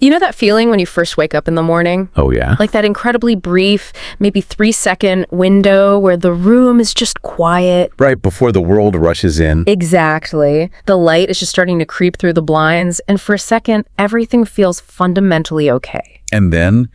You know that feeling when you first wake up in the morning? Oh, yeah? Like that incredibly brief, maybe 3-second window where the room is just quiet. Right before the world rushes in. Exactly. The light is just starting to creep through the blinds, and for a second, everything feels fundamentally okay. And then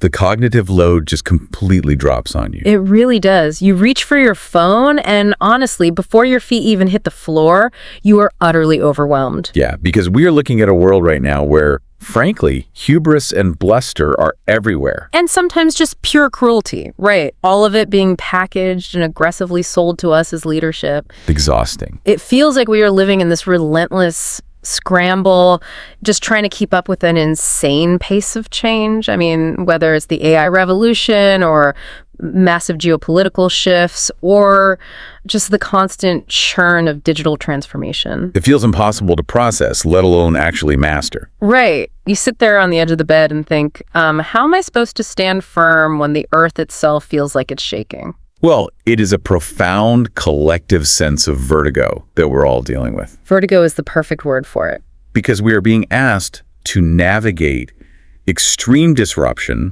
the cognitive load just completely drops on you. It really does. You reach for your phone, and honestly, before your feet even hit the floor, you are utterly overwhelmed. Yeah, because we are looking at a world right now where, frankly, hubris and bluster are everywhere. And sometimes just pure cruelty, right? All of it being packaged and aggressively sold to us as leadership. Exhausting. It feels like we are living in this relentless scramble, just trying to keep up with an insane pace of change. I mean, whether it's the AI revolution or massive geopolitical shifts or just the constant churn of digital transformation. It feels impossible to process, let alone actually master. Right. You sit there on the edge of the bed and think, how am I supposed to stand firm when the earth itself feels like it's shaking? Well, it is a profound collective sense of vertigo that we're all dealing with. Vertigo is the perfect word for it. Because we are being asked to navigate extreme disruption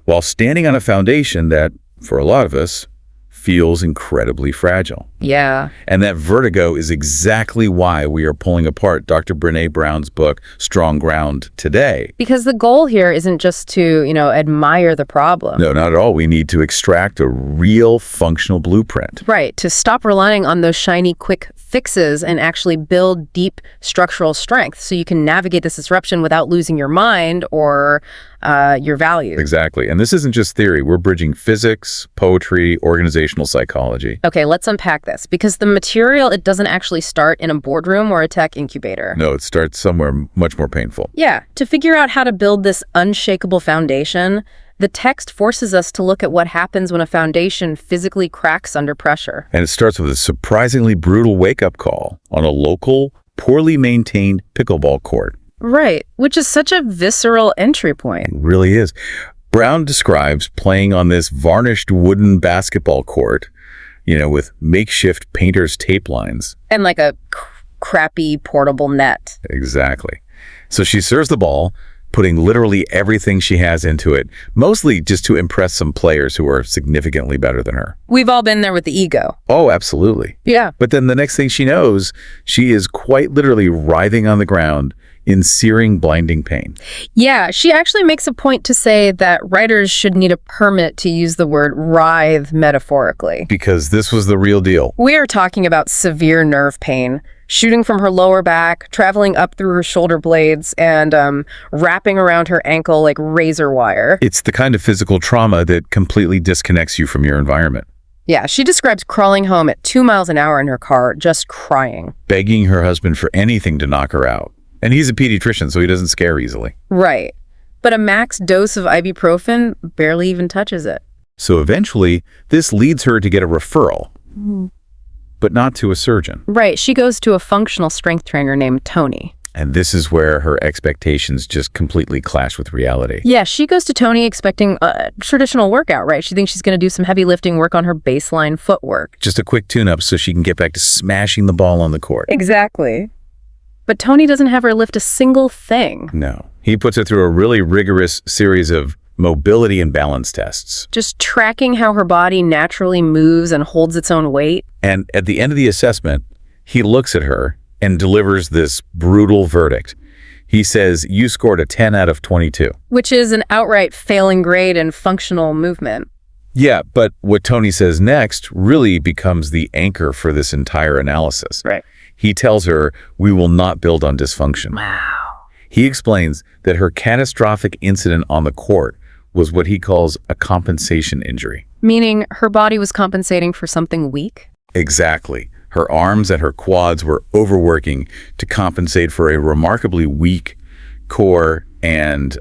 while standing on a foundation that, for a lot of us, feels incredibly fragile. Yeah. And that vertigo is exactly why we are pulling apart Dr. Brene Brown's book, Strong Ground, today. Because the goal here isn't just to, admire the problem. No, not at all. We need to extract a real functional blueprint. Right. To stop relying on those shiny, quick fixes and actually build deep structural strength so you can navigate this disruption without losing your mind or your values. Exactly. And this isn't just theory. We're bridging physics, poetry, organizational psychology. Okay, let's unpack this, because the material, it doesn't actually start in a boardroom or a tech incubator. No, it starts somewhere much more painful. Yeah, to figure out how to build this unshakable foundation, the text forces us to look at what happens when a foundation physically cracks under pressure. And it starts with a surprisingly brutal wake-up call on a local, poorly maintained pickleball court. Right, which is such a visceral entry point. It really is. Brown describes playing on this varnished wooden basketball court, with makeshift painter's tape lines. And like a crappy portable net. Exactly. So she serves the ball, putting literally everything she has into it, mostly just to impress some players who are significantly better than her. We've all been there with the ego. Oh, absolutely. Yeah. But then the next thing she knows, she is quite literally writhing on the ground in searing, blinding pain. Yeah, she actually makes a point to say that writers should need a permit to use the word writhe metaphorically. Because this was the real deal. We are talking about severe nerve pain, shooting from her lower back, traveling up through her shoulder blades, and wrapping around her ankle like razor wire. It's the kind of physical trauma that completely disconnects you from your environment. Yeah, she describes crawling home at 2 miles an hour in her car, just crying. Begging her husband for anything to knock her out. And he's a pediatrician, so he doesn't scare easily. Right. But a max dose of ibuprofen barely even touches it. So eventually, this leads her to get a referral, but not to a surgeon. Right. She goes to a functional strength trainer named Tony. And this is where her expectations just completely clash with reality. Yeah, she goes to Tony expecting a traditional workout, right? She thinks she's going to do some heavy lifting work on her baseline footwork. Just a quick tune-up so she can get back to smashing the ball on the court. Exactly. But Tony doesn't have her lift a single thing. No. He puts her through a really rigorous series of mobility and balance tests. Just tracking how her body naturally moves and holds its own weight. And at the end of the assessment, he looks at her and delivers this brutal verdict. He says, you scored a 10 out of 22. Which is an outright failing grade in functional movement. Yeah, but what Tony says next really becomes the anchor for this entire analysis. Right. He tells her, we will not build on dysfunction. Wow. He explains that her catastrophic incident on the court was what he calls a compensation injury. Meaning her body was compensating for something weak? Exactly. Her arms and her quads were overworking to compensate for a remarkably weak core and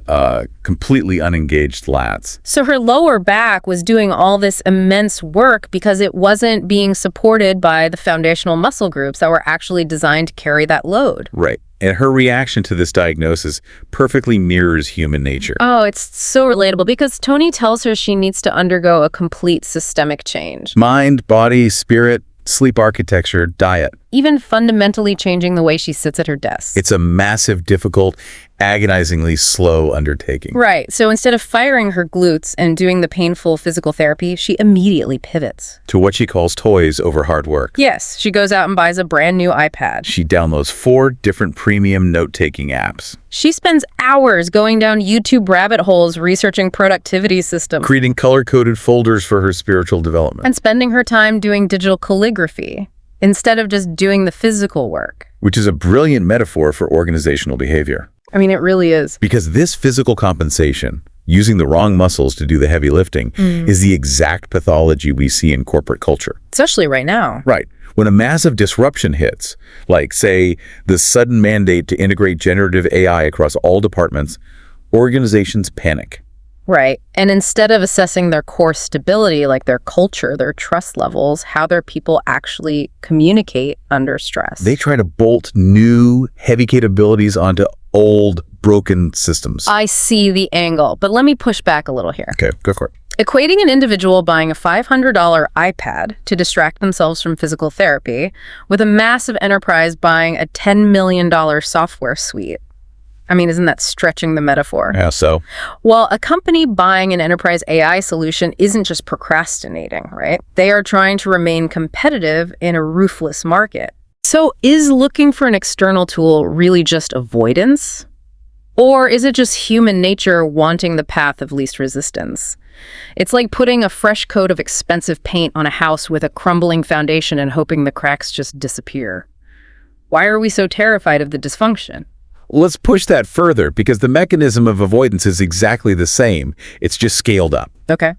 completely unengaged lats. So her lower back was doing all this immense work because it wasn't being supported by the foundational muscle groups that were actually designed to carry that load. Right. And her reaction to this diagnosis perfectly mirrors human nature. Oh, it's so relatable because Tony tells her she needs to undergo a complete systemic change. Mind, body, spirit, sleep architecture, diet. Even fundamentally changing the way she sits at her desk. It's a massive, difficult, agonizingly slow undertaking. Right. So instead of firing her glutes and doing the painful physical therapy, she immediately pivots To what she calls toys over hard work. Yes, she goes out and buys a brand new iPad. She downloads 4 different premium note-taking apps, She spends hours going down YouTube rabbit holes researching productivity systems creating color-coded folders for her spiritual development, and spending her time doing digital calligraphy instead of just doing the physical work. which is a brilliant metaphor for organizational behavior. I mean, it really is. Because this physical compensation, using the wrong muscles to do the heavy lifting, is the exact pathology we see in corporate culture. Especially right now. Right. When a massive disruption hits, like, say, the sudden mandate to integrate generative AI across all departments, organizations panic. Right. And instead of assessing their core stability, like their culture, their trust levels, how their people actually communicate under stress. They try to bolt new, heavy capabilities onto old, broken systems. I see the angle, but let me push back a little here. Okay, go for it. Equating an individual buying a $500 iPad to distract themselves from physical therapy with a massive enterprise buying a $10 million software suite. I mean, isn't that stretching the metaphor? Yeah, so? Well, a company buying an enterprise AI solution isn't just procrastinating, right? They are trying to remain competitive in a ruthless market. So is looking for an external tool really just avoidance? Or is it just human nature wanting the path of least resistance? It's like putting a fresh coat of expensive paint on a house with a crumbling foundation and hoping the cracks just disappear. Why are we so terrified of the dysfunction? Let's push that further, because the mechanism of avoidance is exactly the same. It's just scaled up. Okay.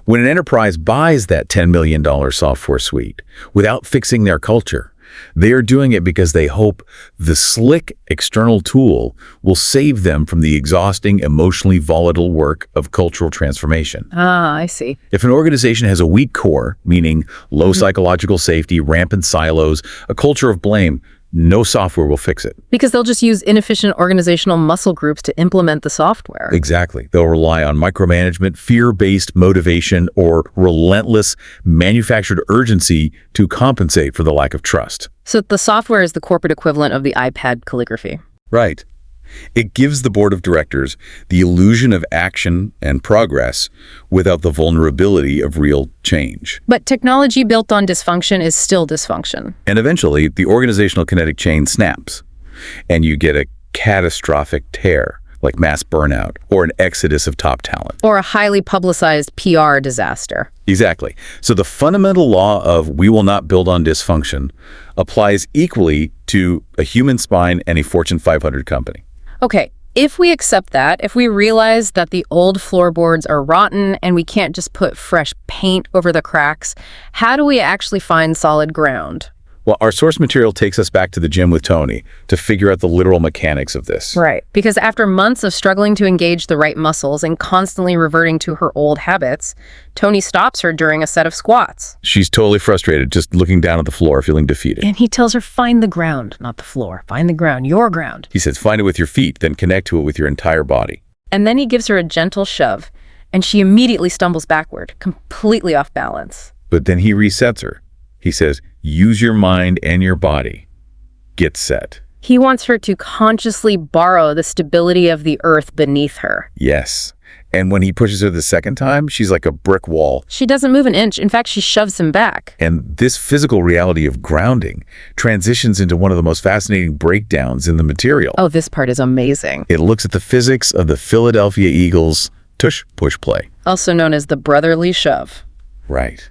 When an enterprise buys that $10 million software suite without fixing their culture, they are doing it because they hope the slick external tool will save them from the exhausting, emotionally volatile work of cultural transformation. Ah, I see. If an organization has a weak core, meaning low psychological safety, rampant silos, a culture of blame, no software will fix it. Because they'll just use inefficient organizational muscle groups to implement the software. Exactly. They'll rely on micromanagement, fear-based motivation, or relentless manufactured urgency to compensate for the lack of trust. So the software is the corporate equivalent of the iPad calligraphy. Right. It gives the board of directors the illusion of action and progress without the vulnerability of real change. But technology built on dysfunction is still dysfunction. And eventually, the organizational kinetic chain snaps, and you get a catastrophic tear, like mass burnout or an exodus of top talent. Or a highly publicized PR disaster. Exactly. So the fundamental law of we will not build on dysfunction applies equally to a human spine and a Fortune 500 company. Okay, if we accept that, if we realize that the old floorboards are rotten and we can't just put fresh paint over the cracks, how do we actually find solid ground? Well, our source material takes us back to the gym with Tony to figure out the literal mechanics of this. Right. Because after months of struggling to engage the right muscles and constantly reverting to her old habits, Tony stops her during a set of squats. She's totally frustrated, just looking down at the floor, feeling defeated. And he tells her, find the ground, not the floor. Find the ground, your ground. He says, find it with your feet, then connect to it with your entire body. And then he gives her a gentle shove, and she immediately stumbles backward, completely off balance. But then he resets her. He says, use your mind and your body. Get set. He wants her to consciously borrow the stability of the earth beneath her. Yes. And when he pushes her the second time, she's like a brick wall. She doesn't move an inch. In fact, she shoves him back. And this physical reality of grounding transitions into one of the most fascinating breakdowns in the material. Oh, this part is amazing. It looks at the physics of the Philadelphia Eagles' tush-push play. Also known as the brotherly shove. Right.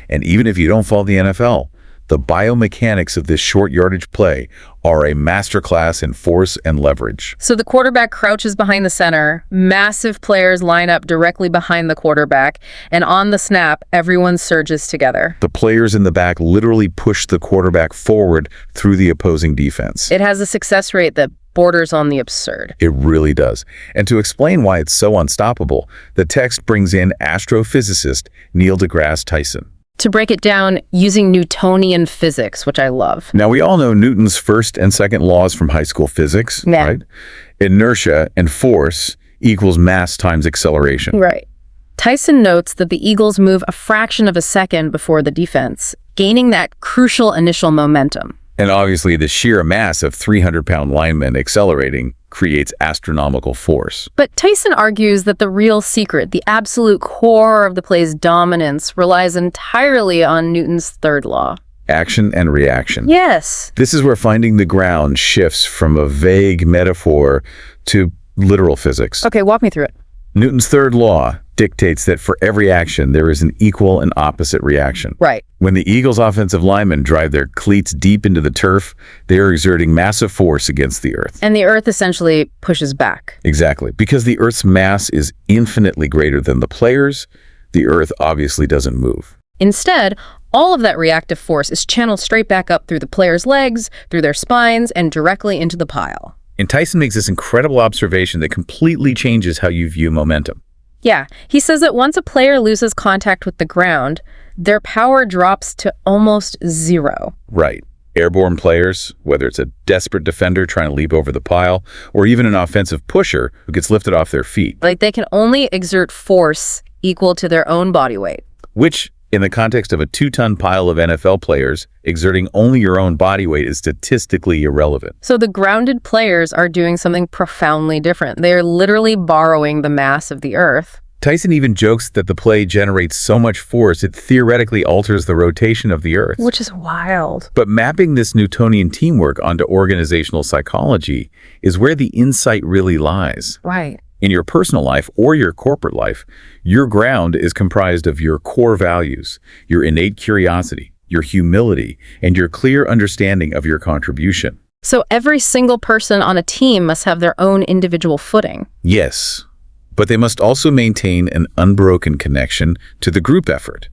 And even if you don't follow the NFL, the biomechanics of this short yardage play are a masterclass in force and leverage. So the quarterback crouches behind the center, massive players line up directly behind the quarterback, and on the snap, everyone surges together. The players in the back literally push the quarterback forward through the opposing defense. It has a success rate that borders on the absurd. It really does. And to explain why it's so unstoppable, the text brings in astrophysicist Neil deGrasse Tyson. To break it down using Newtonian physics, which I love. Now, we all know Newton's first and second laws from high school physics, Yeah. right? Inertia and force equals mass times acceleration. Right. Tyson notes that the Eagles move a fraction of a second before the defense, gaining that crucial initial momentum. And obviously, the sheer mass of 300-pound linemen accelerating creates astronomical force. But Tyson argues that the real secret, the absolute core of the play's dominance, relies entirely on Newton's third law. Action and reaction. Yes. This is where finding the ground shifts from a vague metaphor to literal physics. Okay, walk me through it. Newton's third law dictates that for every action, there is an equal and opposite reaction. Right. When the Eagles' offensive linemen drive their cleats deep into the turf, they are exerting massive force against the earth. And the earth essentially pushes back. Exactly. Because the earth's mass is infinitely greater than the players, the earth obviously doesn't move. Instead, all of that reactive force is channeled straight back up through the players' legs, through their spines, and directly into the pile. And Tyson makes this incredible observation that completely changes how you view momentum. Yeah, he says that once a player loses contact with the ground, their power drops to almost zero. Right. Airborne players, whether it's a desperate defender trying to leap over the pile, or even an offensive pusher who gets lifted off their feet. Like, they can only exert force equal to their own body weight. Which, in the context of a 2-ton pile of NFL players, exerting only your own body weight is statistically irrelevant. So the grounded players are doing something profoundly different. They're literally borrowing the mass of the earth. Tyson even jokes that the play generates so much force it theoretically alters the rotation of the earth. Which is wild. But mapping this Newtonian teamwork onto organizational psychology is where the insight really lies. Right. In your personal life or your corporate life, your ground is comprised of your core values, your innate curiosity, your humility, and your clear understanding of your contribution. So every single person on a team must have their own individual footing. Yes, but they must also maintain an unbroken connection to the group effort.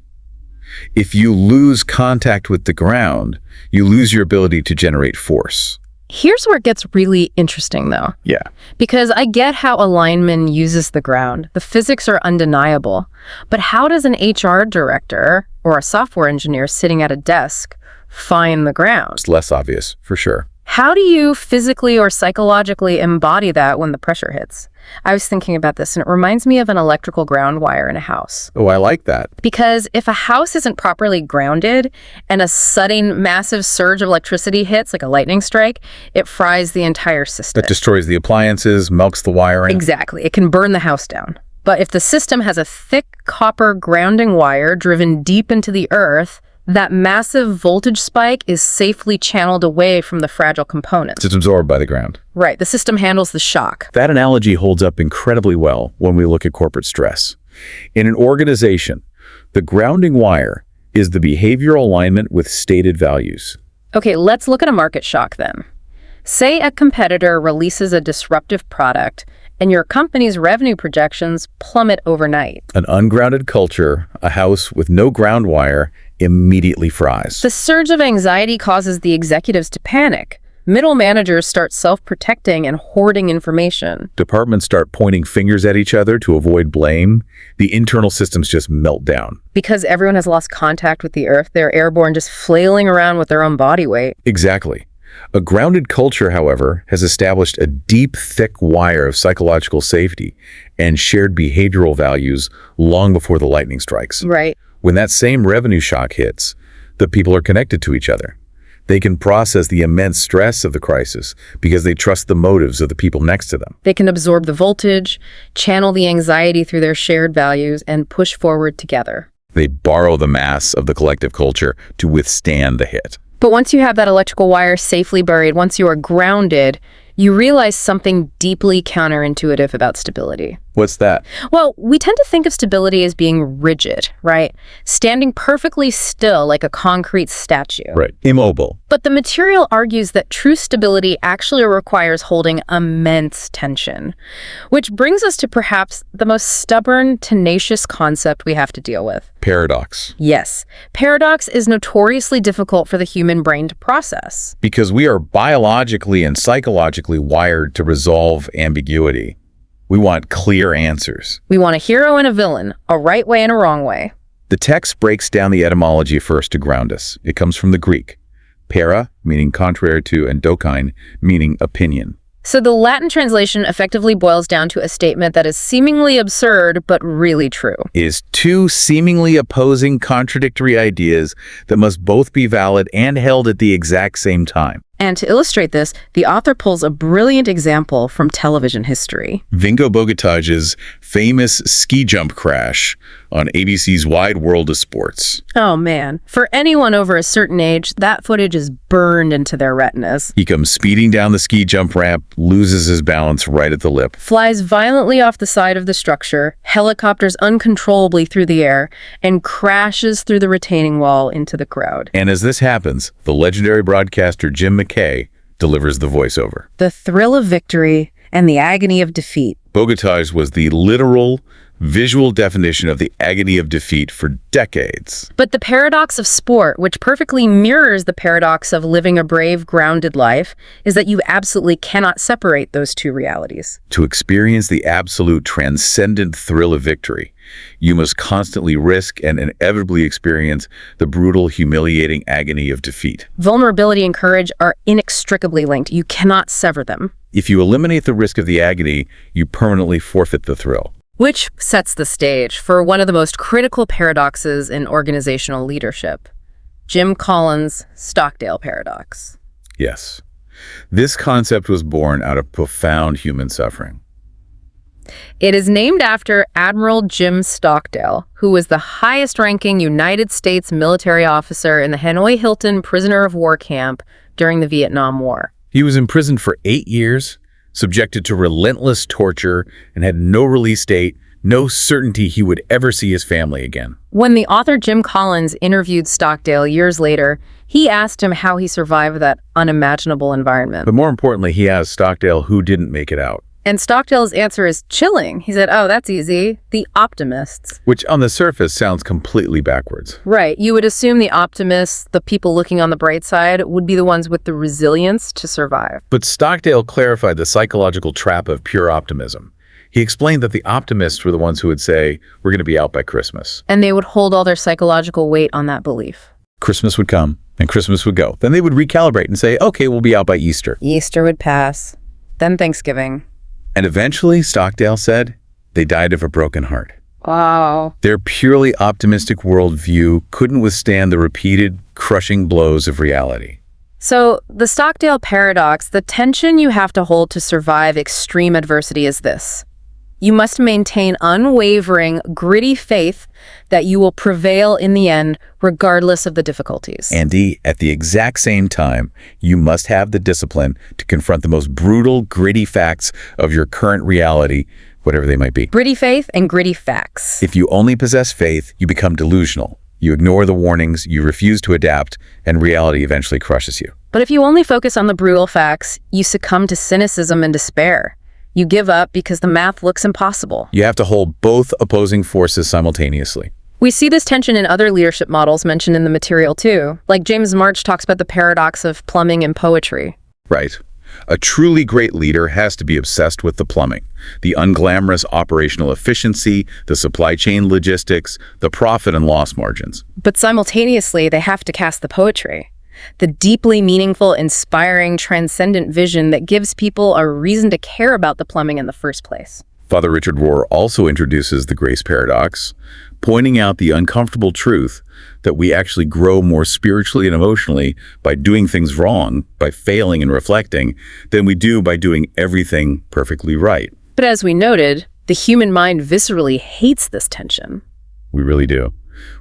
If you lose contact with the ground, you lose your ability to generate force. Here's where it gets really interesting, though. Yeah. Because I get how a lineman uses the ground. The physics are undeniable. But how does an HR director or a software engineer sitting at a desk find the ground? It's less obvious, for sure. How do you physically or psychologically embody that when the pressure hits? I was thinking about this, and it reminds me of an electrical ground wire in a house. Oh, I like that. Because if a house isn't properly grounded and a sudden massive surge of electricity hits, like a lightning strike, it fries the entire system. That destroys the appliances, melts the wiring. Exactly. It can burn the house down. But if the system has a thick copper grounding wire driven deep into the earth, that massive voltage spike is safely channeled away from the fragile components. It's absorbed by the ground. Right. The system handles the shock. That analogy holds up incredibly well when we look at corporate stress. In an organization, the grounding wire is the behavioral alignment with stated values. Okay, let's look at a market shock then. Say a competitor releases a disruptive product and your company's revenue projections plummet overnight. An ungrounded culture, a house with no ground wire, immediately fries. The surge of anxiety causes the executives to panic. Middle managers start self-protecting and hoarding information. Departments start pointing fingers at each other to avoid blame. The internal systems just melt down. Because everyone has lost contact with the earth, they're airborne, just flailing around with their own body weight. Exactly. A grounded culture, however, has established a deep, thick wire of psychological safety and shared behavioral values long before the lightning strikes. Right. When that same revenue shock hits, the people are connected to each other. They can process the immense stress of the crisis because they trust the motives of the people next to them. They can absorb the voltage, channel the anxiety through their shared values, and push forward together. They borrow the mass of the collective culture to withstand the hit. But once you have that electrical wire safely buried, once you are grounded, you realize something deeply counterintuitive about stability. What's that? Well, we tend to think of stability as being rigid, right? Standing perfectly still like a concrete statue. Right. Immobile. But the material argues that true stability actually requires holding immense tension, which brings us to perhaps the most stubborn, tenacious concept we have to deal with. Paradox. Yes. Paradox is notoriously difficult for the human brain to process. Because we are biologically and psychologically wired to resolve ambiguity. We want clear answers. We want a hero and a villain, a right way and a wrong way. The text breaks down the etymology first to ground us. It comes from the Greek. Para, meaning contrary to, and dokein, meaning opinion. So the Latin translation effectively boils down to a statement that is seemingly absurd, but really true. Is two seemingly opposing contradictory ideas that must both be valid and held at the exact same time. And to illustrate this, the author pulls a brilliant example from television history. Vinko Bogataj's famous ski jump crash on ABC's Wide World of Sports. Oh man, for anyone over a certain age, that footage is burned into their retinas. He comes speeding down the ski jump ramp, loses his balance right at the lip. Flies violently off the side of the structure, helicopters uncontrollably through the air, and crashes through the retaining wall into the crowd. And as this happens, the legendary broadcaster Jim McKay delivers the voiceover. The thrill of victory and the agony of defeat. Bogataj was the literal, visual definition of the agony of defeat for decades. But the paradox of sport, which perfectly mirrors the paradox of living a brave, grounded life, is that you absolutely cannot separate those two realities. To experience the absolute transcendent thrill of victory, you must constantly risk and inevitably experience the brutal, humiliating agony of defeat. Vulnerability and courage are inextricably linked. You cannot sever them. If you eliminate the risk of the agony, you permanently forfeit the thrill. Which sets the stage for one of the most critical paradoxes in organizational leadership, Jim Collins' Stockdale paradox. Yes. This concept was born out of profound human suffering. It is named after Admiral Jim Stockdale, who was the highest-ranking United States military officer in the Hanoi Hilton prisoner of war camp during the Vietnam War. He was imprisoned for 8 years, subjected to relentless torture, and had no release date, no certainty he would ever see his family again. When the author Jim Collins interviewed Stockdale years later, he asked him how he survived that unimaginable environment. But more importantly, he asked Stockdale who didn't make it out. And Stockdale's answer is chilling. He said, oh, that's easy. The optimists. Which on the surface sounds completely backwards. Right. You would assume the optimists, the people looking on the bright side, would be the ones with the resilience to survive. But Stockdale clarified the psychological trap of pure optimism. He explained that the optimists were the ones who would say, we're going to be out by Christmas. And they would hold all their psychological weight on that belief. Christmas would come and Christmas would go. Then they would recalibrate and say, okay, we'll be out by Easter. Easter would pass. Then Thanksgiving. And eventually, Stockdale said, they died of a broken heart. Wow. Their purely optimistic worldview couldn't withstand the repeated, crushing blows of reality. So, the Stockdale paradox, the tension you have to hold to survive extreme adversity is this. You must maintain unwavering, gritty faith that you will prevail in the end, regardless of the difficulties. Andy, at the exact same time, you must have the discipline to confront the most brutal, gritty facts of your current reality, whatever they might be. Gritty faith and gritty facts. If you only possess faith, you become delusional. You ignore the warnings, you refuse to adapt, and reality eventually crushes you. But if you only focus on the brutal facts, you succumb to cynicism and despair. You give up because the math looks impossible. You have to hold both opposing forces simultaneously. We see this tension in other leadership models mentioned in the material too. Like James March talks about the paradox of plumbing and poetry. Right. A truly great leader has to be obsessed with the plumbing, the unglamorous operational efficiency, the supply chain logistics, the profit and loss margins. But simultaneously, they have to cast the poetry. The deeply meaningful, inspiring, transcendent vision that gives people a reason to care about the plumbing in the first place. Father Richard Rohr also introduces the grace paradox, pointing out the uncomfortable truth that we actually grow more spiritually and emotionally by doing things wrong, by failing and reflecting, than we do by doing everything perfectly right. But as we noted, the human mind viscerally hates this tension. We really do.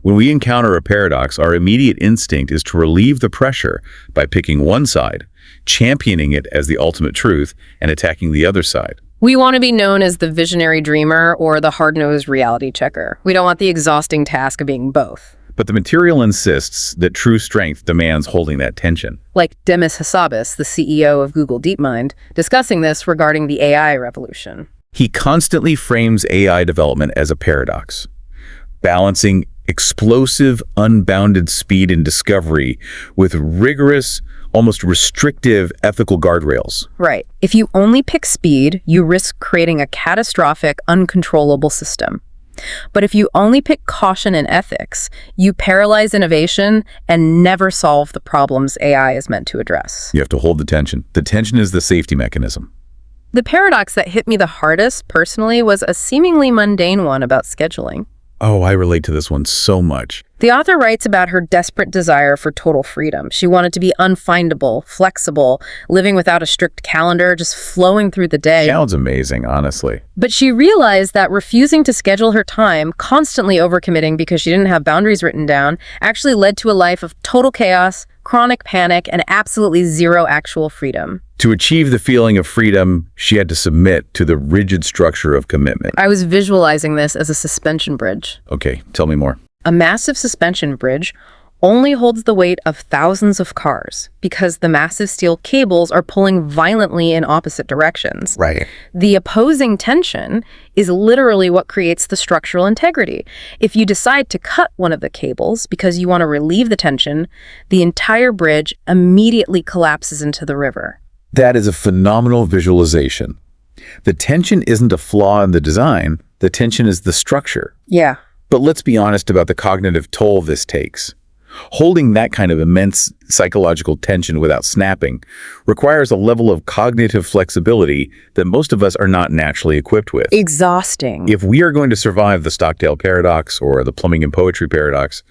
When we encounter a paradox, our immediate instinct is to relieve the pressure by picking one side, championing it as the ultimate truth, and attacking the other side. We want to be known as the visionary dreamer or the hard-nosed reality checker. We don't want the exhausting task of being both. But the material insists that true strength demands holding that tension. Like Demis Hassabis, the CEO of Google DeepMind, discussing this regarding the AI revolution. He constantly frames AI development as a paradox, balancing explosive, unbounded speed and discovery with rigorous, almost restrictive ethical guardrails. Right. If you only pick speed, you risk creating a catastrophic, uncontrollable system. But if you only pick caution and ethics, you paralyze innovation and never solve the problems AI is meant to address. You have to hold the tension. The tension is the safety mechanism. The paradox that hit me the hardest, personally, was a seemingly mundane one about scheduling. Oh, I relate to this one so much. The author writes about her desperate desire for total freedom. She wanted to be unfindable, flexible, living without a strict calendar, just flowing through the day. Sounds amazing, honestly. But she realized that refusing to schedule her time, constantly overcommitting because she didn't have boundaries written down, actually led to a life of total chaos, chronic panic, and absolutely zero actual freedom. To achieve the feeling of freedom, she had to submit to the rigid structure of commitment. I was visualizing this as a suspension bridge. Okay, tell me more. A massive suspension bridge only holds the weight of thousands of cars because the massive steel cables are pulling violently in opposite directions. Right. The opposing tension is literally what creates the structural integrity. If you decide to cut one of the cables because you want to relieve the tension, the entire bridge immediately collapses into the river. That is a phenomenal visualization. The tension isn't a flaw in the design, the tension is the structure. Yeah. But let's be honest about the cognitive toll this takes. Holding that kind of immense psychological tension without snapping requires a level of cognitive flexibility that most of us are not naturally equipped with. Exhausting. If we are going to survive the Stockdale paradox or the plumbing and poetry paradox,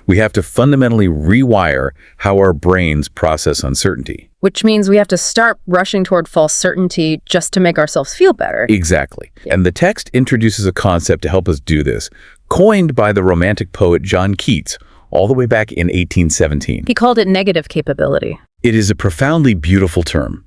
we have to fundamentally rewire how our brains process uncertainty. Which means we have to start rushing toward false certainty just to make ourselves feel better. Exactly. And the text introduces a concept to help us do this, coined by the Romantic poet John Keats, all the way back in 1817. He called it negative capability. It is a profoundly beautiful term.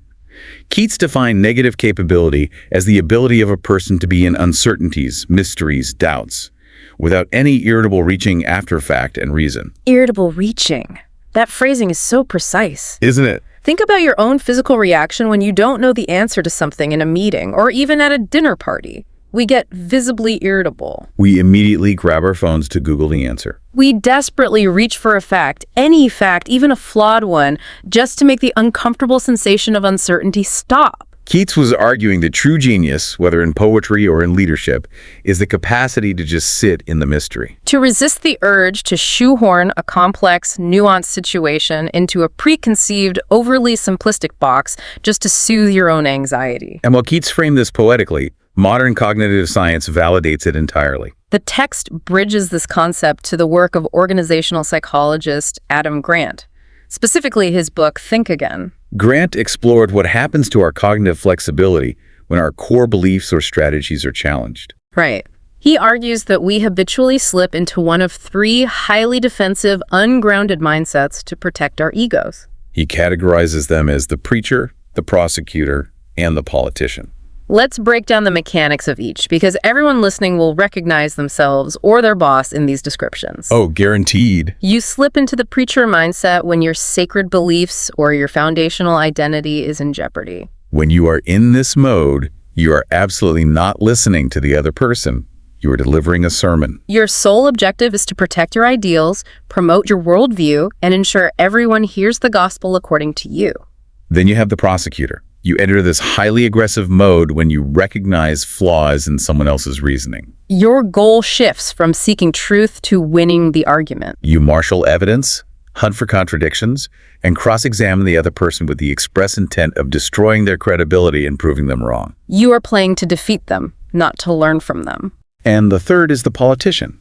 Keats defined negative capability as the ability of a person to be in uncertainties, mysteries, doubts, without any irritable reaching after fact and reason. Irritable reaching. That phrasing is so precise. Isn't it? Think about your own physical reaction when you don't know the answer to something in a meeting or even at a dinner party. We get visibly irritable. We immediately grab our phones to Google the answer. We desperately reach for a fact, any fact, even a flawed one, just to make the uncomfortable sensation of uncertainty stop. Keats was arguing that true genius, whether in poetry or in leadership, is the capacity to just sit in the mystery. To resist the urge to shoehorn a complex, nuanced situation into a preconceived, overly simplistic box just to soothe your own anxiety. And while Keats framed this poetically, modern cognitive science validates it entirely. The text bridges this concept to the work of organizational psychologist Adam Grant, specifically his book, Think Again. Grant explored what happens to our cognitive flexibility when our core beliefs or strategies are challenged. Right. He argues that we habitually slip into one of three highly defensive, ungrounded mindsets to protect our egos. He categorizes them as the preacher, the prosecutor, and the politician. Let's break down the mechanics of each, because everyone listening will recognize themselves or their boss in these descriptions. Oh, guaranteed. You slip into the preacher mindset when your sacred beliefs or your foundational identity is in jeopardy. When you are in this mode, you are absolutely not listening to the other person. You are delivering a sermon. Your sole objective is to protect your ideals, promote your worldview, and ensure everyone hears the gospel according to you. Then you have the prosecutor. You enter this highly aggressive mode when you recognize flaws in someone else's reasoning. Your goal shifts from seeking truth to winning the argument. You marshal evidence, hunt for contradictions, and cross-examine the other person with the express intent of destroying their credibility and proving them wrong. You are playing to defeat them, not to learn from them. And the third is the politician.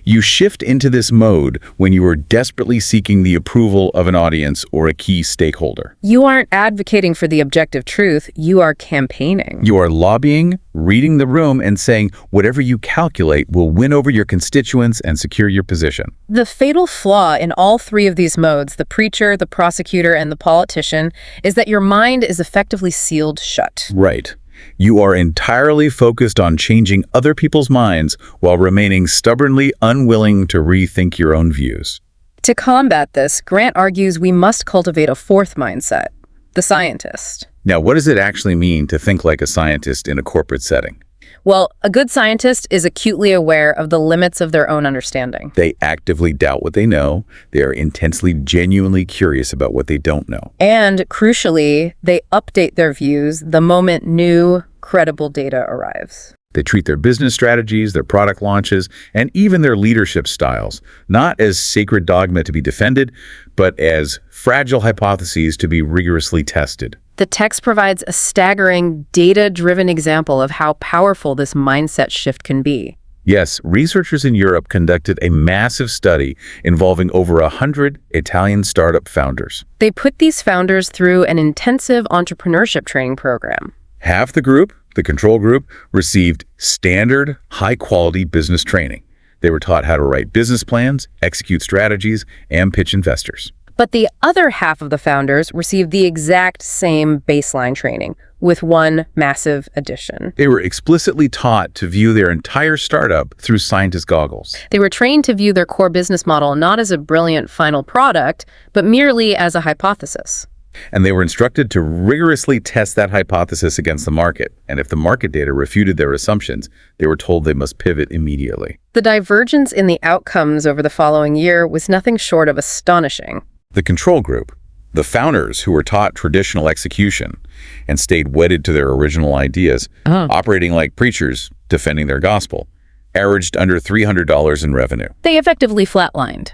You shift into this mode when you are desperately seeking the approval of an audience or a key stakeholder. You aren't advocating for the objective truth, you are campaigning. You are lobbying, reading the room, and saying whatever you calculate will win over your constituents and secure your position. The fatal flaw in all three of these modes, the preacher, the prosecutor, and the politician, is that your mind is effectively sealed shut. Right. You are entirely focused on changing other people's minds while remaining stubbornly unwilling to rethink your own views. To combat this, Grant argues we must cultivate a fourth mindset, the scientist. Now, what does it actually mean to think like a scientist in a corporate setting? Well, a good scientist is acutely aware of the limits of their own understanding. They actively doubt what they know. They are intensely, genuinely curious about what they don't know. And, crucially, they update their views the moment new, credible data arrives. They treat their business strategies, their product launches, and even their leadership styles not as sacred dogma to be defended, but as fragile hypotheses to be rigorously tested. The text provides a staggering, data-driven example of how powerful this mindset shift can be. Yes, researchers in Europe conducted a massive study involving over 100 Italian startup founders. They put these founders through an intensive entrepreneurship training program. Half the group, the control group, received standard, high-quality business training. They were taught how to write business plans, execute strategies, and pitch investors. But the other half of the founders received the exact same baseline training, with one massive addition. They were explicitly taught to view their entire startup through scientist goggles. They were trained to view their core business model not as a brilliant final product, but merely as a hypothesis. And they were instructed to rigorously test that hypothesis against the market. And if the market data refuted their assumptions, they were told they must pivot immediately. The divergence in the outcomes over the following year was nothing short of astonishing. The control group, the founders who were taught traditional execution and stayed wedded to their original ideas, operating like preachers, defending their gospel, averaged under $300 in revenue. They effectively flatlined.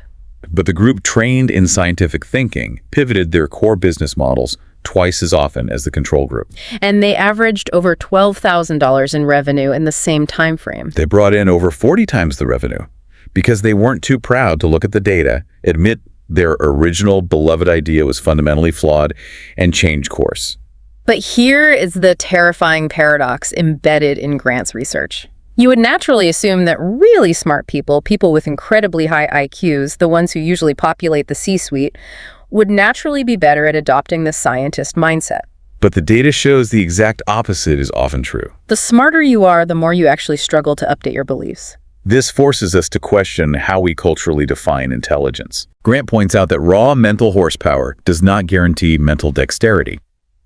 But the group trained in scientific thinking pivoted their core business models twice as often as the control group. And they averaged over $12,000 in revenue in the same time frame. They brought in over 40 times the revenue because they weren't too proud to look at the data, admit their original beloved idea was fundamentally flawed, and change course. But here is the terrifying paradox embedded in Grant's research. You would naturally assume that really smart people with incredibly high IQs, the ones who usually populate the C-suite, would naturally be better at adopting the scientist mindset. But the data shows the exact opposite is often true. The smarter you are, the more you actually struggle to update your beliefs. This forces us to question how we culturally define intelligence. Grant points out that raw mental horsepower does not guarantee mental dexterity.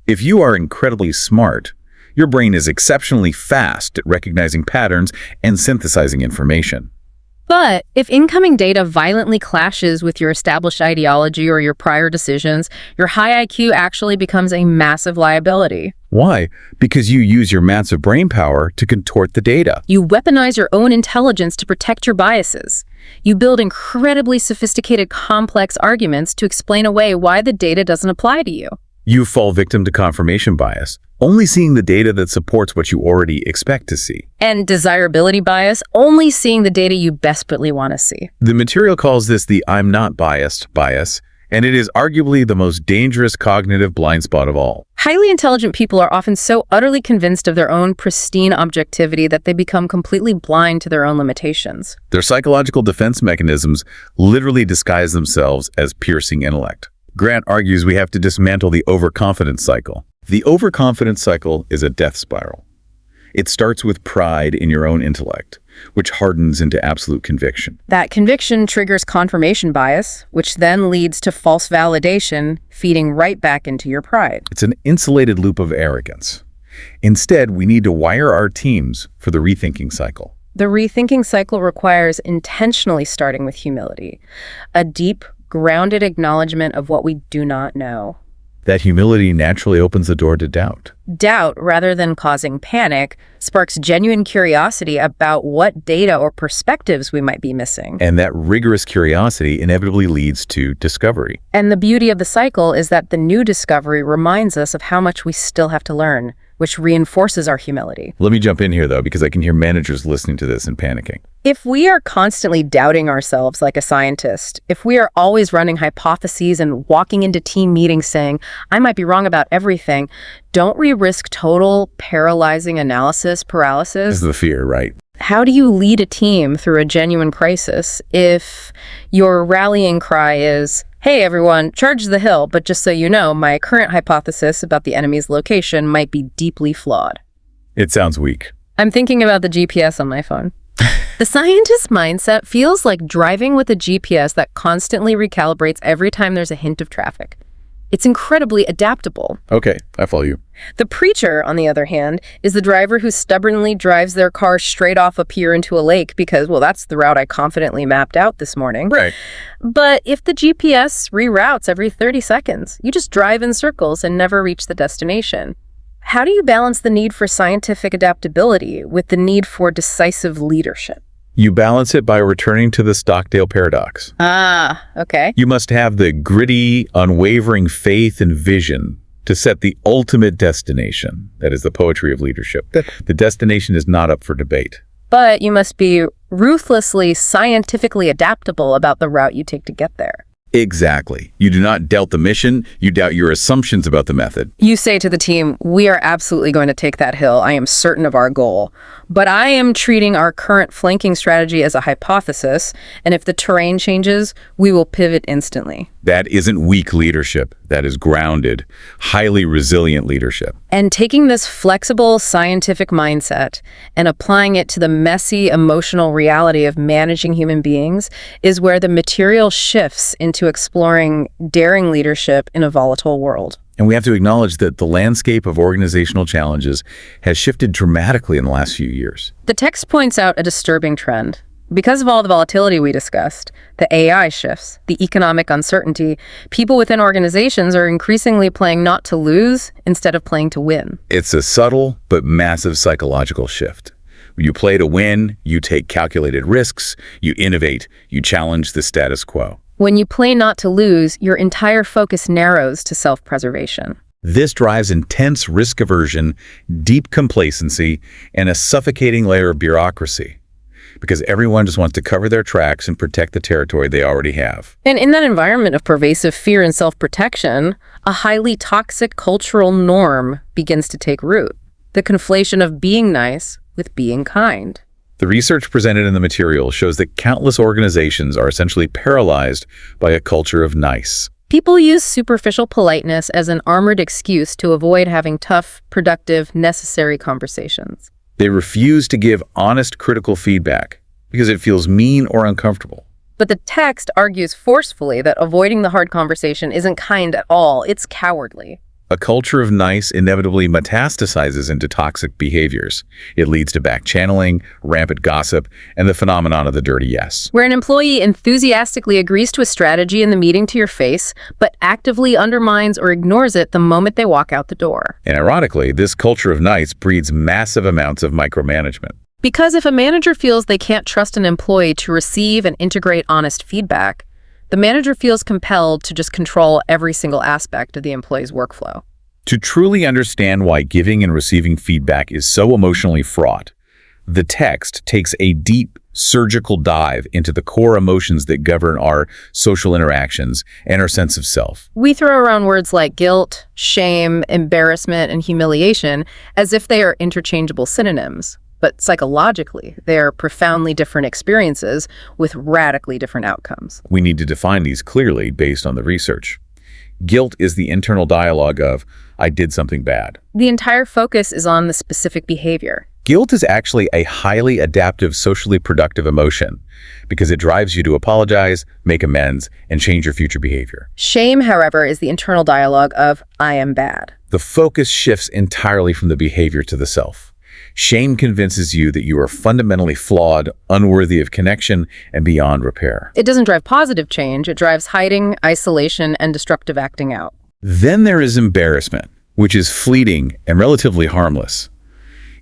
If you are incredibly smart, your brain is exceptionally fast at recognizing patterns and synthesizing information. But if incoming data violently clashes with your established ideology or your prior decisions, your high IQ actually becomes a massive liability. Why? Because you use your massive brain power to contort the data. You weaponize your own intelligence to protect your biases. You build incredibly sophisticated, complex arguments to explain away why the data doesn't apply to you. You fall victim to confirmation bias, only seeing the data that supports what you already expect to see. And desirability bias, only seeing the data you desperately want to see. The material calls this the "I'm not biased" bias, and it is arguably the most dangerous cognitive blind spot of all. Highly intelligent people are often so utterly convinced of their own pristine objectivity that they become completely blind to their own limitations. Their psychological defense mechanisms literally disguise themselves as piercing intellect. Grant argues we have to dismantle the overconfidence cycle. The overconfidence cycle is a death spiral. It starts with pride in your own intellect, which hardens into absolute conviction. That conviction triggers confirmation bias, which then leads to false validation, feeding right back into your pride. It's an insulated loop of arrogance. Instead, we need to wire our teams for the rethinking cycle. The rethinking cycle requires intentionally starting with humility, a deep, grounded acknowledgement of what we do not know. That humility naturally opens the door to doubt. Doubt, rather than causing panic, sparks genuine curiosity about what data or perspectives we might be missing. And that rigorous curiosity inevitably leads to discovery. And the beauty of the cycle is that the new discovery reminds us of how much we still have to learn, which reinforces our humility. Let me jump in here, though, because I can hear managers listening to this and panicking. If we are constantly doubting ourselves like a scientist, if we are always running hypotheses and walking into team meetings saying, I might be wrong about everything, don't we risk total paralyzing analysis paralysis? This is the fear, right? How do you lead a team through a genuine crisis if your rallying cry is, hey everyone, charge the hill, but just so you know, my current hypothesis about the enemy's location might be deeply flawed? It sounds weak. I'm thinking about the GPS on my phone. The scientist mindset feels like driving with a GPS that constantly recalibrates every time there's a hint of traffic. It's incredibly adaptable. Okay, I follow you. The preacher, on the other hand, is the driver who stubbornly drives their car straight off a pier into a lake because, well, that's the route I confidently mapped out this morning. Right. But if the GPS reroutes every 30 seconds, you just drive in circles and never reach the destination. How do you balance the need for scientific adaptability with the need for decisive leadership? You balance it by returning to the Stockdale paradox. Ah, okay. You must have the gritty, unwavering faith and vision to set the ultimate destination. That is the poetry of leadership. The destination is not up for debate. But you must be ruthlessly, scientifically adaptable about the route you take to get there. Exactly. You do not doubt the mission, you doubt your assumptions about the method. You say to the team, we are absolutely going to take that hill. I am certain of our goal. But I am treating our current flanking strategy as a hypothesis, and if the terrain changes, we will pivot instantly. That isn't weak leadership. That is grounded, highly resilient leadership. And taking this flexible scientific mindset and applying it to the messy emotional reality of managing human beings is where the material shifts into exploring daring leadership in a volatile world. And we have to acknowledge that the landscape of organizational challenges has shifted dramatically in the last few years. The text points out a disturbing trend. Because of all the volatility we discussed, the AI shifts, the economic uncertainty, people within organizations are increasingly playing not to lose instead of playing to win. It's a subtle but massive psychological shift. You play to win, you take calculated risks, you innovate, you challenge the status quo. When you play not to lose, your entire focus narrows to self-preservation. This drives intense risk aversion, deep complacency, and a suffocating layer of bureaucracy, because everyone just wants to cover their tracks and protect the territory they already have. And in that environment of pervasive fear and self-protection, a highly toxic cultural norm begins to take root. The conflation of being nice with being kind. The research presented in the material shows that countless organizations are essentially paralyzed by a culture of nice. People use superficial politeness as an armored excuse to avoid having tough, productive, necessary conversations. They refuse to give honest, critical feedback because it feels mean or uncomfortable. But the text argues forcefully that avoiding the hard conversation isn't kind at all, it's cowardly. A culture of nice inevitably metastasizes into toxic behaviors. It leads to back-channeling, rampant gossip, and the phenomenon of the dirty yes. Where an employee enthusiastically agrees to a strategy in the meeting to your face, but actively undermines or ignores it the moment they walk out the door. And ironically, this culture of nice breeds massive amounts of micromanagement. Because if a manager feels they can't trust an employee to receive and integrate honest feedback, the manager feels compelled to just control every single aspect of the employee's workflow. To truly understand why giving and receiving feedback is so emotionally fraught, the text takes a deep, surgical dive into the core emotions that govern our social interactions and our sense of self. We throw around words like guilt, shame, embarrassment, and humiliation as if they are interchangeable synonyms. But psychologically, they are profoundly different experiences with radically different outcomes. We need to define these clearly based on the research. Guilt is the internal dialogue of, I did something bad. The entire focus is on the specific behavior. Guilt is actually a highly adaptive, socially productive emotion because it drives you to apologize, make amends, and change your future behavior. Shame, however, is the internal dialogue of, I am bad. The focus shifts entirely from the behavior to the self. Shame convinces you that you are fundamentally flawed, unworthy of connection, and beyond repair. It doesn't drive positive change, it drives hiding, isolation, and destructive acting out. Then there is embarrassment, which is fleeting and relatively harmless.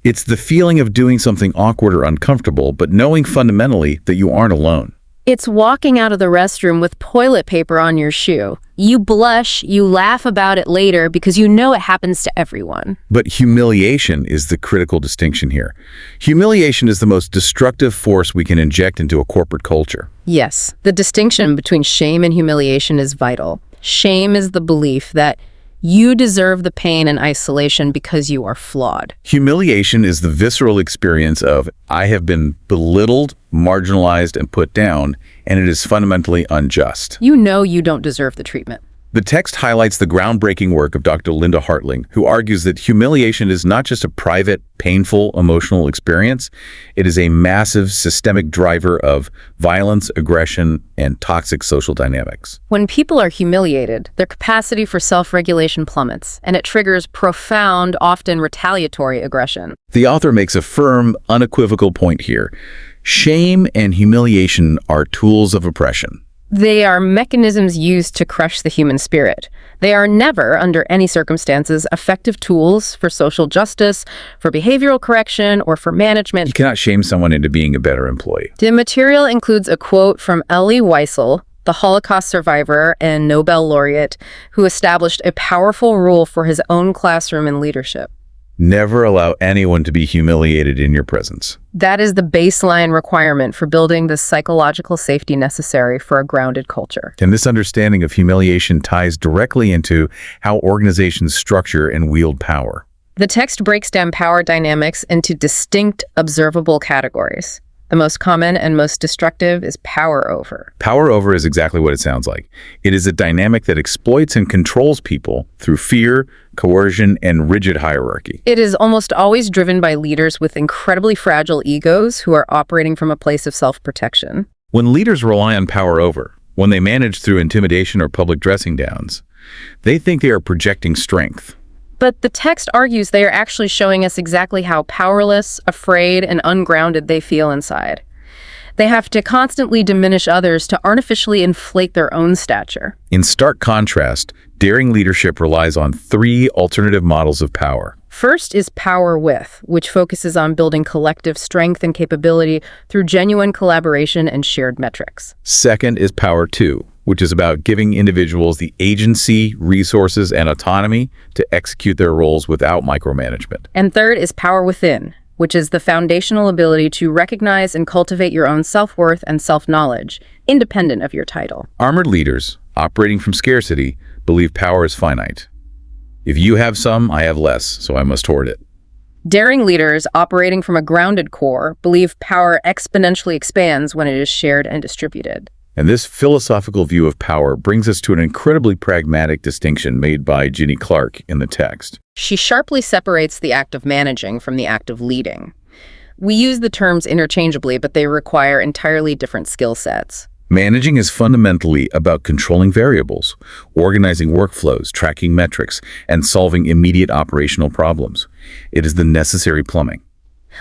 It's the feeling of doing something awkward or uncomfortable, but knowing fundamentally that you aren't alone. It's walking out of the restroom with toilet paper on your shoe. You blush, you laugh about it later because you know it happens to everyone. But humiliation is the critical distinction here. Humiliation is the most destructive force we can inject into a corporate culture. Yes, the distinction between shame and humiliation is vital. Shame is the belief that you deserve the pain and isolation because you are flawed. Humiliation is the visceral experience of, I have been belittled, marginalized, and put down, and it is fundamentally unjust. You know you don't deserve the treatment. The text highlights the groundbreaking work of Dr. Linda Hartling, who argues that humiliation is not just a private, painful, emotional experience. It is a massive systemic driver of violence, aggression, and toxic social dynamics. When people are humiliated, their capacity for self-regulation plummets, and it triggers profound, often retaliatory aggression. The author makes a firm, unequivocal point here. Shame and humiliation are tools of oppression. They are mechanisms used to crush the human spirit. They are never, under any circumstances, effective tools for social justice, for behavioral correction, or for management. You cannot shame someone into being a better employee. The material includes a quote from Elie Wiesel, the Holocaust survivor and Nobel laureate who established a powerful rule for his own classroom and leadership. Never allow anyone to be humiliated in your presence. That is the baseline requirement for building the psychological safety necessary for a grounded culture. And this understanding of humiliation ties directly into how organizations structure and wield power. The text breaks down power dynamics into distinct, observable categories. The most common and most destructive is power over. Power over is exactly what it sounds like. It is a dynamic that exploits and controls people through fear, coercion, and rigid hierarchy. It is almost always driven by leaders with incredibly fragile egos who are operating from a place of self-protection. When leaders rely on power over, when they manage through intimidation or public dressing downs, they think they are projecting strength. But the text argues they are actually showing us exactly how powerless, afraid, and ungrounded they feel inside. They have to constantly diminish others to artificially inflate their own stature. In stark contrast, daring leadership relies on three alternative models of power. First is power with, which focuses on building collective strength and capability through genuine collaboration and shared metrics. Second is power to, which is about giving individuals the agency, resources, and autonomy to execute their roles without micromanagement. And third is power within, which is the foundational ability to recognize and cultivate your own self-worth and self-knowledge, independent of your title. Armored leaders, operating from scarcity, believe power is finite. If you have some, I have less, so I must hoard it. Daring leaders, operating from a grounded core, believe power exponentially expands when it is shared and distributed. And this philosophical view of power brings us to an incredibly pragmatic distinction made by Ginny Clark in the text. She sharply separates the act of managing from the act of leading. We use the terms interchangeably, but they require entirely different skill sets. Managing is fundamentally about controlling variables, organizing workflows, tracking metrics, and solving immediate operational problems. It is the necessary plumbing.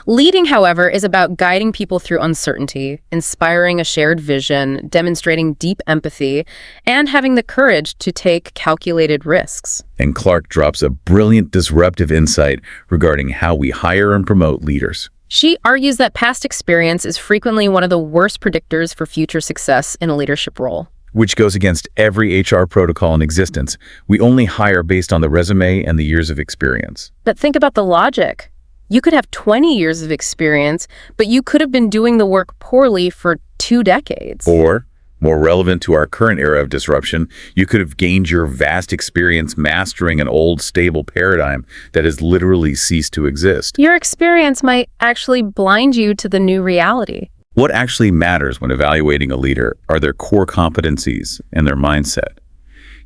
Leading, however, is about guiding people through uncertainty, inspiring a shared vision, demonstrating deep empathy, and having the courage to take calculated risks. And Clark drops a brilliant disruptive insight regarding how we hire and promote leaders. She argues that past experience is frequently one of the worst predictors for future success in a leadership role. Which goes against every HR protocol in existence. We only hire based on the resume and the years of experience. But think about the logic. You could have 20 years of experience, but you could have been doing the work poorly for 2 decades. Or, more relevant to our current era of disruption, you could have gained your vast experience mastering an old, stable paradigm that has literally ceased to exist. Your experience might actually blind you to the new reality. What actually matters when evaluating a leader are their core competencies and their mindset.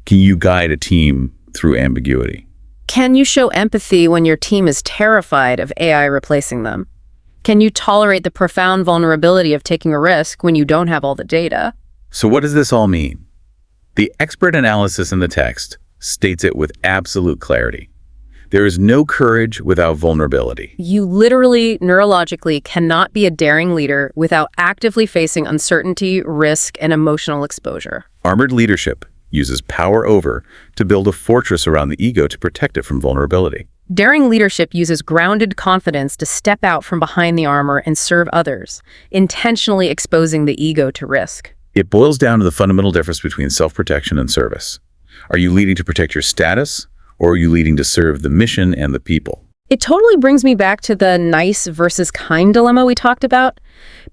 Can you guide a team through ambiguity? Can you show empathy when your team is terrified of AI replacing them? Can you tolerate the profound vulnerability of taking a risk when you don't have all the data? So what does this all mean? The expert analysis in the text states it with absolute clarity. There is no courage without vulnerability. You literally, neurologically cannot be a daring leader without actively facing uncertainty, risk, and emotional exposure. Armored leadership uses power over to build a fortress around the ego to protect it from vulnerability. Daring leadership uses grounded confidence to step out from behind the armor and serve others, intentionally exposing the ego to risk. It boils down to the fundamental difference between self-protection and service. Are you leading to protect your status, or are you leading to serve the mission and the people? It totally brings me back to the nice versus kind dilemma we talked about.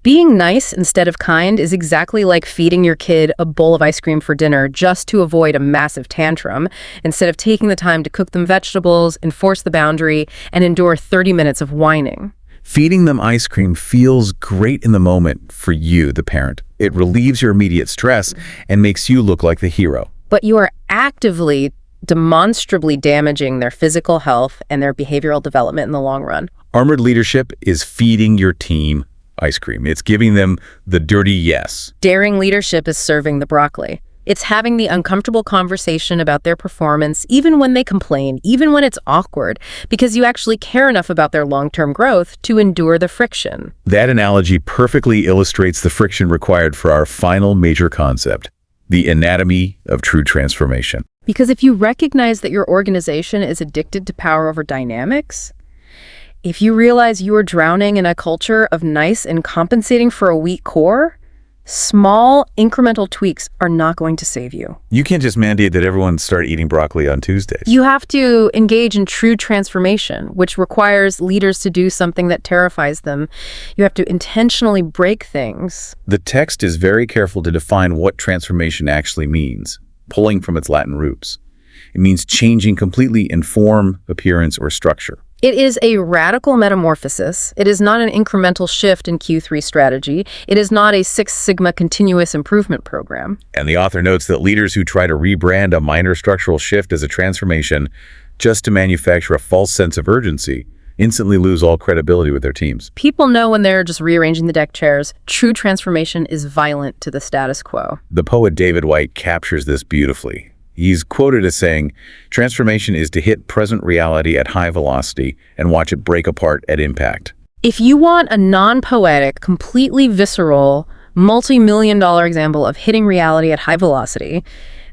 Being nice instead of kind is exactly like feeding your kid a bowl of ice cream for dinner just to avoid a massive tantrum, instead of taking the time to cook them vegetables, enforce the boundary, and endure 30 minutes of whining. Feeding them ice cream feels great in the moment for you, the parent. It relieves your immediate stress and makes you look like the hero. But you are actively, demonstrably damaging their physical health and their behavioral development in the long run. Armored leadership is feeding your team ice cream. It's giving them the dirty yes. Daring leadership is serving the broccoli. It's having the uncomfortable conversation about their performance, even when they complain, even when it's awkward, because you actually care enough about their long-term growth to endure the friction. That analogy perfectly illustrates the friction required for our final major concept, the anatomy of true transformation. Because if you recognize that your organization is addicted to power over dynamics, if you realize you are drowning in a culture of nice and compensating for a weak core, Small, incremental tweaks are not going to save you. You can't just mandate that everyone start eating broccoli on Tuesdays. You have to engage in true transformation, which requires leaders to do something that terrifies them. You have to intentionally break things. The text is very careful to define what transformation actually means, pulling from its Latin roots. It means changing completely in form, appearance, or structure. It is a radical metamorphosis. It is not an incremental shift in Q3 strategy. It is not a Six Sigma continuous improvement program. And the author notes that leaders who try to rebrand a minor structural shift as a transformation just to manufacture a false sense of urgency instantly lose all credibility with their teams. People know when they're just rearranging the deck chairs. True transformation is violent to the status quo. The poet David Whyte captures this beautifully. He's quoted as saying, "Transformation is to hit present reality at high velocity and watch it break apart at impact." If you want a non-poetic, completely visceral, multi-million-dollar example of hitting reality at high velocity,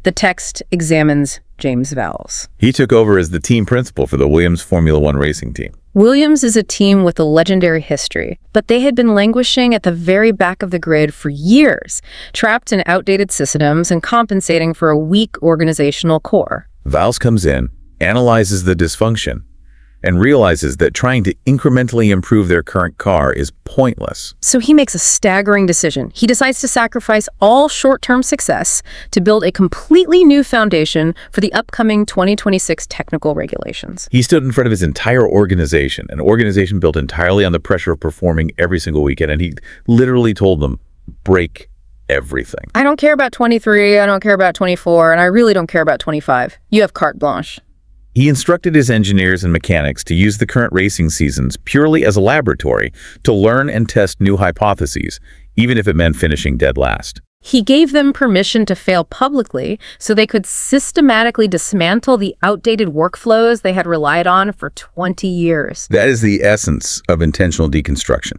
the text examines James Vowles. He took over as the team principal for the Williams Formula One racing team. Williams is a team with a legendary history, but they had been languishing at the very back of the grid for years, trapped in outdated systems and compensating for a weak organizational core. Vowles comes in, analyzes the dysfunction, and realizes that trying to incrementally improve their current car is pointless. So he makes a staggering decision. He decides to sacrifice all short-term success to build a completely new foundation for the upcoming 2026 technical regulations. He stood in front of his entire organization, an organization built entirely on the pressure of performing every single weekend, and he literally told them, break everything. I don't care about 23, I don't care about 24, and I really don't care about 25. You have carte blanche. He instructed his engineers and mechanics to use the current racing seasons purely as a laboratory to learn and test new hypotheses, even if it meant finishing dead last. He gave them permission to fail publicly so they could systematically dismantle the outdated workflows they had relied on for 20 years. That is the essence of intentional deconstruction.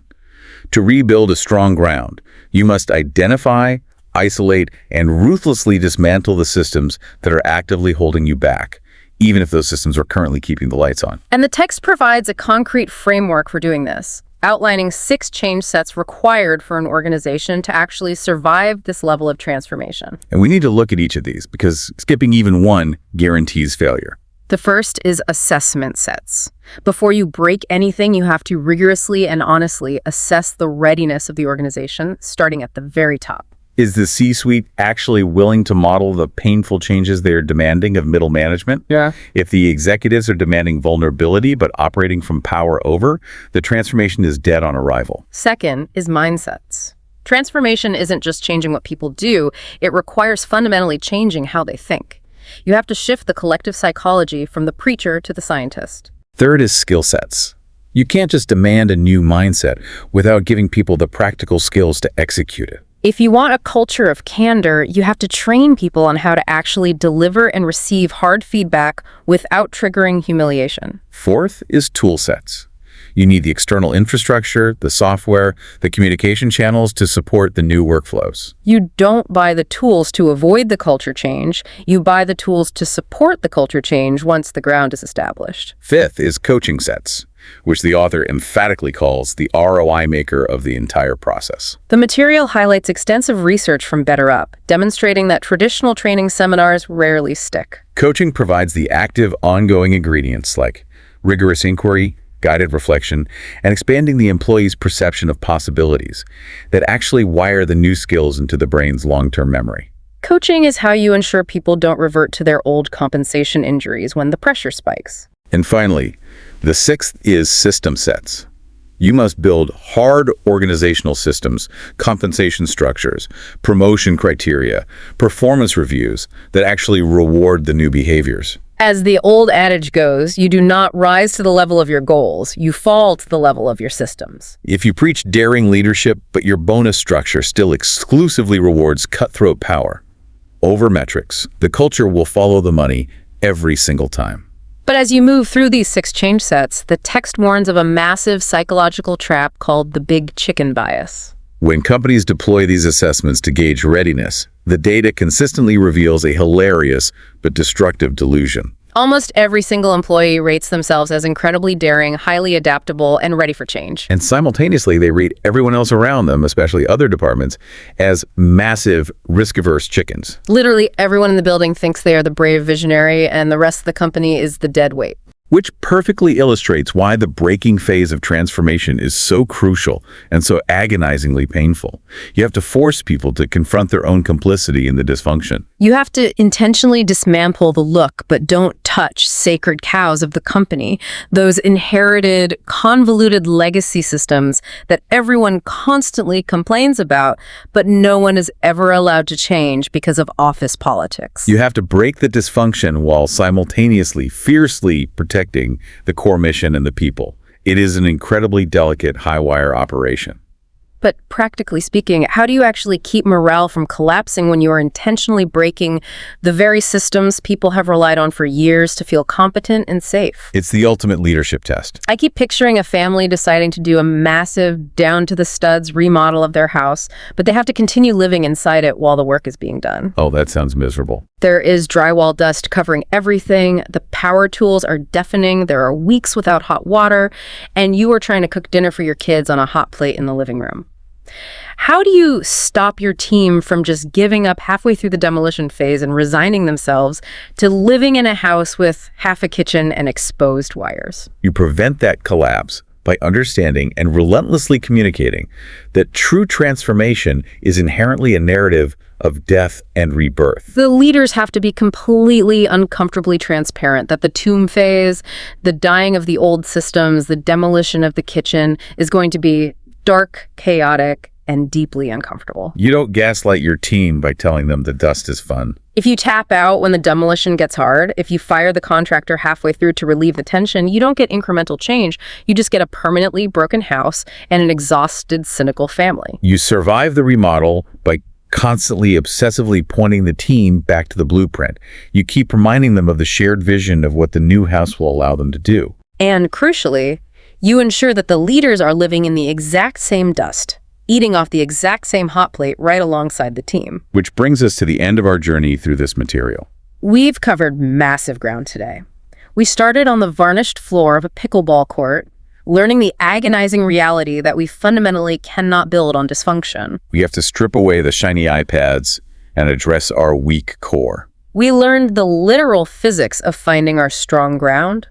To rebuild a strong ground, you must identify, isolate, and ruthlessly dismantle the systems that are actively holding you back, even if those systems are currently keeping the lights on. And the text provides a concrete framework for doing this, outlining 6 change sets required for an organization to actually survive this level of transformation. And we need to look at each of these because skipping even one guarantees failure. The first is assessment sets. Before you break anything, you have to rigorously and honestly assess the readiness of the organization, starting at the very top. Is the C-suite actually willing to model the painful changes they are demanding of middle management? Yeah. If the executives are demanding vulnerability but operating from power over, the transformation is dead on arrival. Second is mindsets. Transformation isn't just changing what people do, it requires fundamentally changing how they think. You have to shift the collective psychology from the preacher to the scientist. Third is skill sets. You can't just demand a new mindset without giving people the practical skills to execute it. If you want a culture of candor, you have to train people on how to actually deliver and receive hard feedback without triggering humiliation. Fourth is tool sets. You need the external infrastructure, the software, the communication channels to support the new workflows. You don't buy the tools to avoid the culture change. You buy the tools to support the culture change once the ground is established. Fifth is coaching sets, which the author emphatically calls the ROI maker of the entire process. The material highlights extensive research from BetterUp, demonstrating that traditional training seminars rarely stick. Coaching provides the active, ongoing ingredients like rigorous inquiry, guided reflection, and expanding the employee's perception of possibilities that actually wire the new skills into the brain's long-term memory. Coaching is how you ensure people don't revert to their old compensation injuries when the pressure spikes. And finally, the sixth is system sets. You must build hard organizational systems, compensation structures, promotion criteria, performance reviews that actually reward the new behaviors. As the old adage goes, you do not rise to the level of your goals, you fall to the level of your systems. If you preach daring leadership, but your bonus structure still exclusively rewards cutthroat power over metrics, the culture will follow the money every single time. But as you move through these 6 change sets, the text warns of a massive psychological trap called the big chicken bias. When companies deploy these assessments to gauge readiness, the data consistently reveals a hilarious but destructive delusion. Almost every single employee rates themselves as incredibly daring, highly adaptable, and ready for change. And simultaneously, they rate everyone else around them, especially other departments, as massive, risk-averse chickens. Literally everyone in the building thinks they are the brave visionary, and the rest of the company is the dead weight. Which perfectly illustrates why the breaking phase of transformation is so crucial and so agonizingly painful. You have to force people to confront their own complicity in the dysfunction. You have to intentionally dismantle the look, but don't touch sacred cows of the company, those inherited, convoluted legacy systems that everyone constantly complains about, but no one is ever allowed to change because of office politics. You have to break the dysfunction while simultaneously, fiercely protecting the core mission and the people. It is an incredibly delicate, high-wire operation. But practically speaking, how do you actually keep morale from collapsing when you are intentionally breaking the very systems people have relied on for years to feel competent and safe? It's the ultimate leadership test. I keep picturing a family deciding to do a massive, down-to-the-studs remodel of their house, but they have to continue living inside it while the work is being done. Oh, that sounds miserable. There is drywall dust covering everything, the power tools are deafening, there are weeks without hot water, and you are trying to cook dinner for your kids on a hot plate in the living room. How do you stop your team from just giving up halfway through the demolition phase and resigning themselves to living in a house with half a kitchen and exposed wires? You prevent that collapse by understanding and relentlessly communicating that true transformation is inherently a narrative of death and rebirth. The leaders have to be completely uncomfortably transparent that the tomb phase, the dying of the old systems, the demolition of the kitchen is going to be dark, chaotic, and deeply uncomfortable. You don't gaslight your team by telling them the dust is fun. If you tap out when the demolition gets hard, if you fire the contractor halfway through to relieve the tension, you don't get incremental change. You just get a permanently broken house and an exhausted, cynical family. You survive the remodel by constantly obsessively pointing the team back to the blueprint. You keep reminding them of the shared vision of what the new house will allow them to do. And crucially, you ensure that the leaders are living in the exact same dust, eating off the exact same hot plate right alongside the team. Which brings us to the end of our journey through this material. We've covered massive ground today. We started on the varnished floor of a pickleball court, learning the agonizing reality that we fundamentally cannot build on dysfunction. We have to strip away the shiny iPads and address our weak core. We learned the literal physics of finding our strong ground,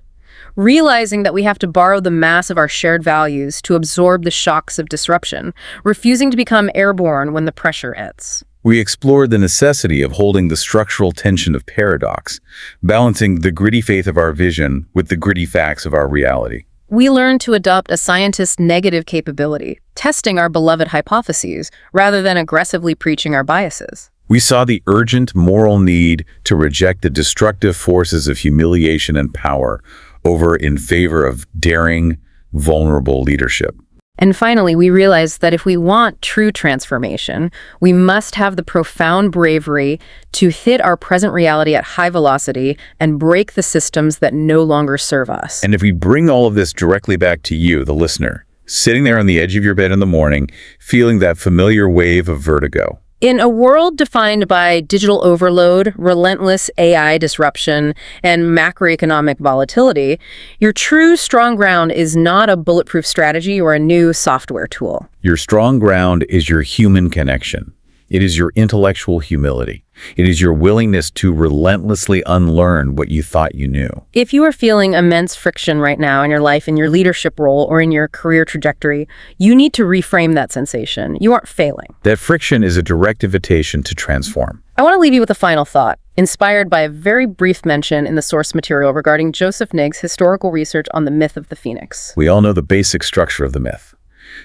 realizing that we have to borrow the mass of our shared values to absorb the shocks of disruption, refusing to become airborne when the pressure hits. We explored the necessity of holding the structural tension of paradox, balancing the gritty faith of our vision with the gritty facts of our reality. We learned to adopt a scientist's negative capability, testing our beloved hypotheses rather than aggressively preaching our biases. We saw the urgent moral need to reject the destructive forces of humiliation and power over in favor of daring, vulnerable leadership. And finally, we realized that if we want true transformation, we must have the profound bravery to hit our present reality at high velocity and break the systems that no longer serve us. And if we bring all of this directly back to you, the listener, sitting there on the edge of your bed in the morning, feeling that familiar wave of vertigo. In a world defined by digital overload, relentless AI disruption, and macroeconomic volatility, your true strong ground is not a bulletproof strategy or a new software tool. Your strong ground is your human connection. It is your intellectual humility. It is your willingness to relentlessly unlearn what you thought you knew. If you are feeling immense friction right now in your life, in your leadership role, or in your career trajectory, you need to reframe that sensation. You aren't failing. That friction is a direct invitation to transform. I want to leave you with a final thought, inspired by a very brief mention in the source material regarding Joseph Nigg's historical research on the myth of the phoenix. We all know the basic structure of the myth.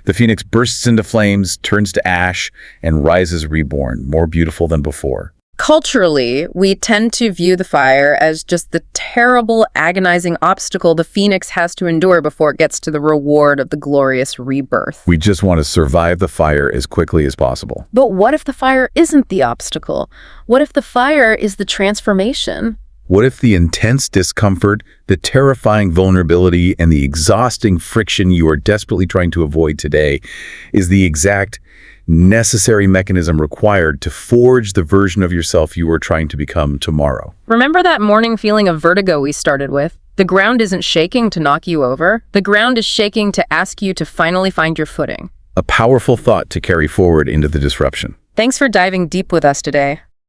The phoenix bursts into flames, turns to ash, and rises reborn, more beautiful than before. Culturally, we tend to view the fire as just the terrible, agonizing obstacle the phoenix has to endure before it gets to the reward of the glorious rebirth. We just want to survive the fire as quickly as possible. But what if the fire isn't the obstacle? What if the fire is the transformation? What if the intense discomfort, the terrifying vulnerability, and the exhausting friction you are desperately trying to avoid today is the exact necessary mechanism required to forge the version of yourself you are trying to become tomorrow. Remember that morning feeling of vertigo we started with? The ground isn't shaking to knock you over. The ground is shaking to ask you to finally find your footing. A powerful thought to carry forward into the disruption. Thanks for diving deep with us today.